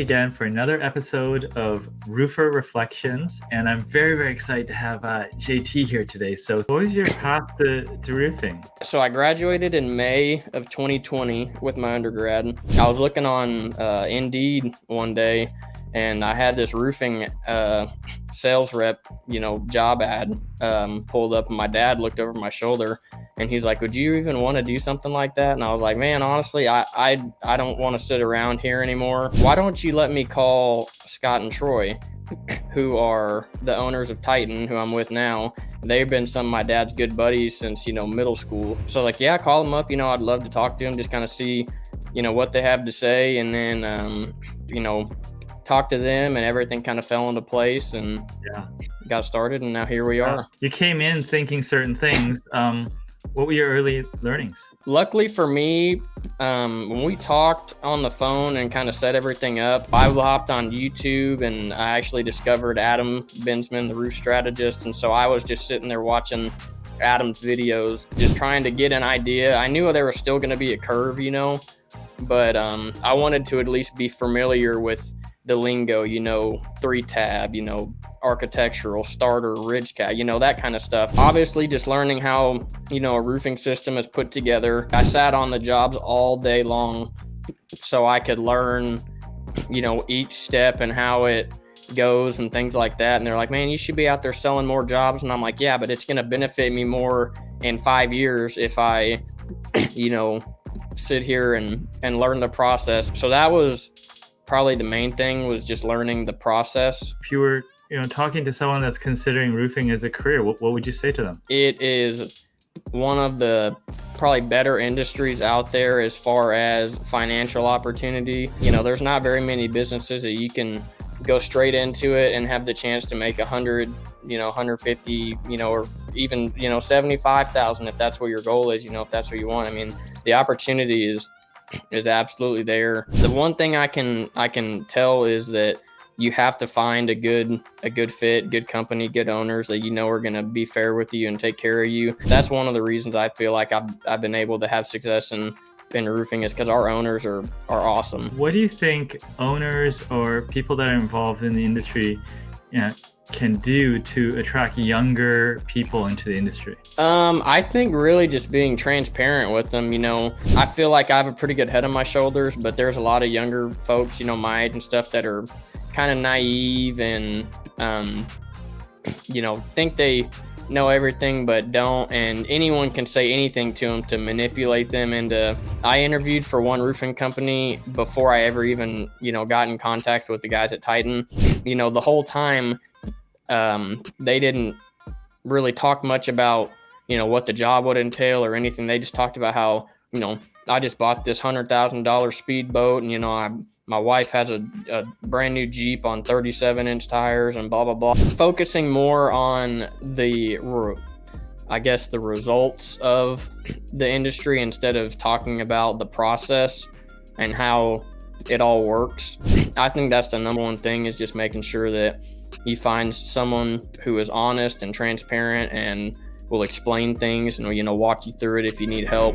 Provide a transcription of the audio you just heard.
again for another episode of Roofer Reflections, and I'm very, very excited to have JT here today. So what was your path to roofing? So I graduated in May of 2020 with my undergrad. I was looking on Indeed one day, and I had this roofing sales rep, job ad pulled up, and my dad looked over my shoulder and he's like, "Would you even want to do something like that?" And I was like, "Man, honestly, I don't want to sit around here anymore. Why don't you let me call Scott and Troy, who are the owners of Titan, who I'm with now? They've been some of my dad's good buddies since, middle school." So like, yeah, call them up. I'd love to talk to them, just kind of see, what they have to say. And then, talk to them, and everything kind of fell into place and got started. And now here we are. You came in thinking certain things. What were your early learnings? Luckily for me, when we talked on the phone and kind of set everything up, I hopped on YouTube and I actually discovered Adam Bensman, the roof strategist. And so I was just sitting there watching Adam's videos, just trying to get an idea. I knew there was still going to be a curve, but I wanted to at least be familiar with the lingo, 3-tab, architectural, starter, ridge cap, that kind of stuff. Obviously, just learning how, a roofing system is put together. I sat on the jobs all day long so I could learn, each step and how it goes and things like that. And they're like, "Man, you should be out there selling more jobs." And I'm like, "Yeah, but it's going to benefit me more in 5 years if I, sit here and learn the process." So that was probably the main thing, was just learning the process. If you were, talking to someone that's considering roofing as a career, what would you say to them? It is one of the probably better industries out there as far as financial opportunity. There's not very many businesses that you can go straight into it and have the chance to make 100, 150, or even, 75,000 if that's what your goal is, if that's what you want. I mean, the opportunity is absolutely there. The one thing I can tell is that you have to find a good fit, good company, good owners that are going to be fair with you and take care of you. That's one of the reasons I feel like I've been able to have success in roofing, is because our owners are awesome. What do you think owners or people that are involved in the industry can do to attract younger people into the industry? I think really just being transparent with them. I feel like I have a pretty good head on my shoulders, but there's a lot of younger folks, my age and stuff, that are kind of naive and, think they know everything but don't, and anyone can say anything to them to manipulate them into. I interviewed for one roofing company before I ever even, got in contact with the guys at Titan. The whole time, they didn't really talk much about, what the job would entail or anything. They just talked about how, I just bought this $100,000 speedboat, and, my wife has a brand new Jeep on 37-inch tires and blah, blah, blah. Focusing more on the results of the industry instead of talking about the process and how it all works. I think that's the number one thing, is just making sure that you find someone who is honest and transparent and will explain things and, walk you through it if you need help.